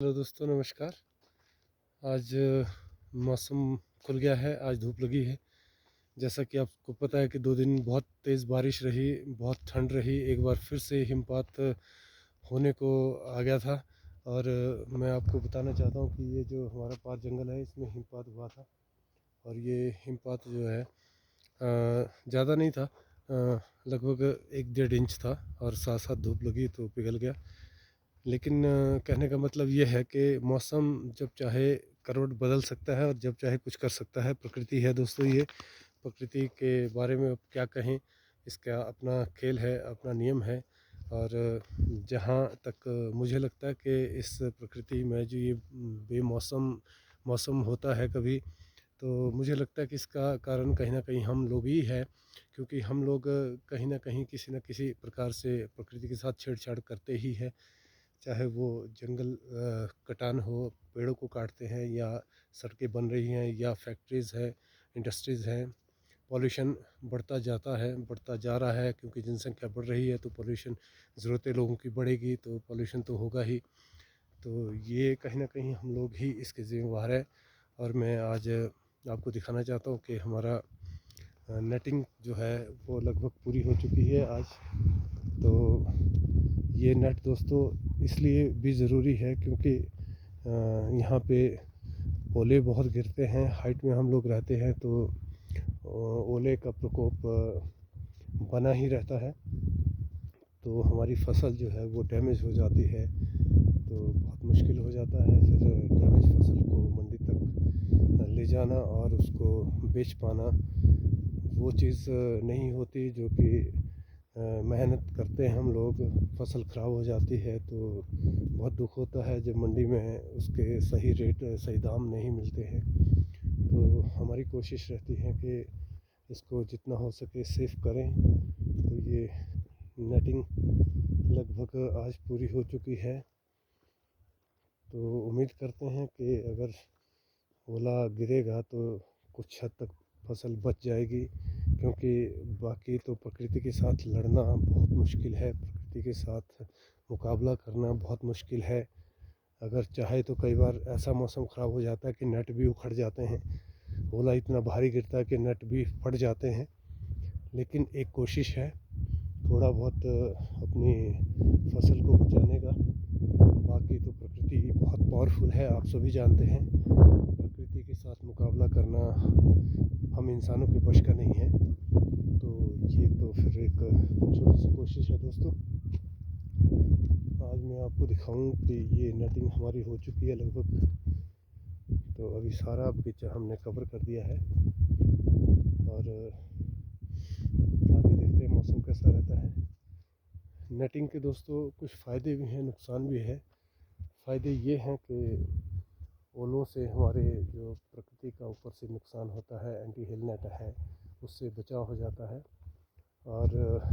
Hello दोस्तों, नमस्कार। आज मौसम खुल गया है, आज धूप लगी है। जैसा कि आपको पता है कि 2 दिन बहुत तेज़ बारिश रही, बहुत ठंड रही, एक बार फिर से हिमपात होने को आ गया था। और मैं आपको बताना चाहता हूँ कि ये जो हमारा पार जंगल है, इसमें हिमपात हुआ था। और ये हिमपात जो है ज़्यादा नहीं था, लगभग 1 डेढ़ इंच था और साथ साथ धूप लगी तो पिघल गया। लेकिन कहने का मतलब ये है कि मौसम जब चाहे करवट बदल सकता है और जब चाहे कुछ कर सकता है। प्रकृति है दोस्तों ये। प्रकृति के बारे में अब क्या कहें, इसका अपना खेल है, अपना नियम है। और जहाँ तक मुझे लगता है कि इस प्रकृति में जो ये बेमौसम मौसम होता है कभी, तो मुझे लगता है कि इसका कारण कहीं न कहीं हम लोग ही है। क्योंकि हम लोग कहीं न कहीं किसी न किसी प्रकार से प्रकृति के साथ छेड़छाड़ करते ही हैं। चाहे वो जंगल कटान हो, पेड़ों को काटते हैं, या सड़कें बन रही हैं, या फैक्ट्रीज़ हैं, इंडस्ट्रीज़ हैं। पॉल्यूशन बढ़ता जाता है, बढ़ता जा रहा है, क्योंकि जनसंख्या बढ़ रही है तो पॉल्यूशन, ज़रूरतें लोगों की बढ़ेगी तो पॉल्यूशन तो होगा ही। तो ये कहीं न कहीं हम लोग ही इसके ज़िम्मेवार हैं। और मैं आज आपको दिखाना चाहता हूँ कि हमारा नेटिंग जो है वो लगभग पूरी हो चुकी है आज। तो ये नेट दोस्तों इसलिए भी ज़रूरी है क्योंकि यहाँ पे ओले बहुत गिरते हैं। हाइट में हम लोग रहते हैं तो ओले का प्रकोप बना ही रहता है। तो हमारी फसल जो है वो डैमेज हो जाती है, तो बहुत मुश्किल हो जाता है फिर डैमेज फसल को मंडी तक ले जाना और उसको बेच पाना। वो चीज़ नहीं होती जो कि मेहनत करते हैं हम लोग, फसल ख़राब हो जाती है तो बहुत दुख होता है जब मंडी में उसके सही रेट, सही दाम नहीं मिलते हैं। तो हमारी कोशिश रहती है कि इसको जितना हो सके सेफ करें। तो ये नेटिंग लगभग आज पूरी हो चुकी है। तो उम्मीद करते हैं कि अगर ओला गिरेगा तो कुछ हद तक फसल बच जाएगी, क्योंकि बाकी तो प्रकृति के साथ लड़ना बहुत मुश्किल है, प्रकृति के साथ मुकाबला करना बहुत मुश्किल है। अगर चाहे तो कई बार ऐसा मौसम ख़राब हो जाता है कि नेट भी उखड़ जाते हैं, ओला इतना भारी गिरता है कि नेट भी फट जाते हैं। लेकिन एक कोशिश है थोड़ा बहुत अपनी फसल को बचाने का। बाकी तो प्रकृति बहुत पावरफुल है, आप सभी जानते हैं। प्रकृति के साथ मुकाबला करना हम इंसानों के बस का नहीं है। तो ये तो फिर एक छोटी सी कोशिश है दोस्तों। आज मैं आपको दिखाऊं कि ये नेटिंग हमारी हो चुकी है लगभग। तो अभी सारा बगीचा हमने कवर कर दिया है और आगे देखते हैं मौसम कैसा रहता है। नेटिंग के दोस्तों कुछ फ़ायदे भी हैं, नुकसान भी है। फ़ायदे ये हैं कि ओलों से हमारे जो प्रकृति का ऊपर से नुकसान होता है, एंटी हेल नेट है, उससे बचाव हो जाता है। और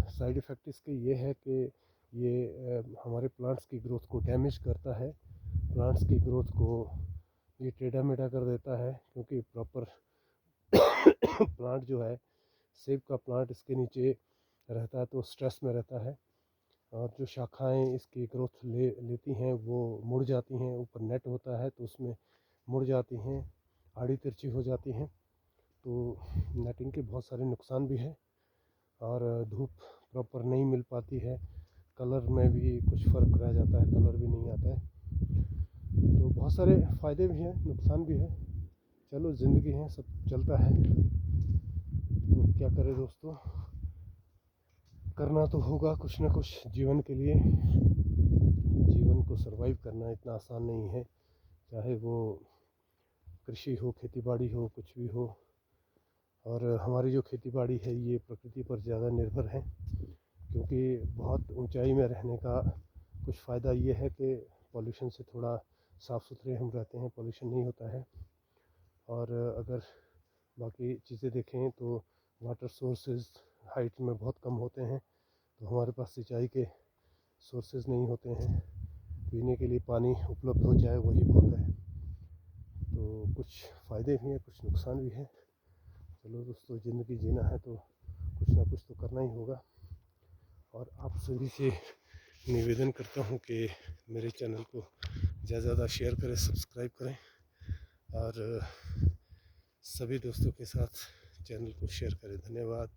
साइड इफ़ेक्ट इसके ये है कि ये हमारे प्लांट्स की ग्रोथ को डैमेज करता है। प्लांट्स की ग्रोथ को ये टेढ़ा मेढ़ा कर देता है, क्योंकि प्रॉपर प्लांट जो है, सेब का प्लांट इसके नीचे रहता है तो स्ट्रेस में रहता है। और जो शाखाएं इसकी ग्रोथ लेती हैं वो मुड़ जाती हैं, ऊपर नेट होता है तो उसमें मुड़ जाती हैं, आड़ी तिरछी हो जाती हैं। तो नेटिंग के बहुत सारे नुकसान भी हैं। और धूप प्रॉपर नहीं मिल पाती है, कलर में भी कुछ फ़र्क रह जाता है, कलर भी नहीं आता है। तो बहुत सारे फ़ायदे भी हैं, नुकसान भी है। चलो ज़िंदगी है, सब चलता है। तो क्या करें दोस्तों, करना तो होगा कुछ ना कुछ जीवन के लिए। जीवन को सरवाइव करना इतना आसान नहीं है, चाहे वो कृषि हो, खेती बाड़ी हो, कुछ भी हो। और हमारी जो खेती बाड़ी है ये प्रकृति पर ज़्यादा निर्भर है, क्योंकि बहुत ऊंचाई में रहने का कुछ फ़ायदा ये है कि पॉल्यूशन से थोड़ा साफ़ सुथरे हम रहते हैं, पॉल्यूशन नहीं होता है। और अगर बाकी चीज़ें देखें तो वाटर सोर्सेज हाइट में बहुत कम होते हैं, तो हमारे पास सिंचाई के सोर्सेज नहीं होते हैं, पीने के लिए पानी उपलब्ध हो जाए वही बहुत है। तो कुछ फ़ायदे भी हैं, कुछ नुकसान भी हैं। चलो दोस्तों, ज़िंदगी जीना है तो कुछ ना कुछ तो करना ही होगा। और आप सभी से निवेदन करता हूँ कि मेरे चैनल को ज़्यादा से ज़्यादा शेयर करें, सब्सक्राइब करें और सभी दोस्तों के साथ चैनल को शेयर करें। धन्यवाद।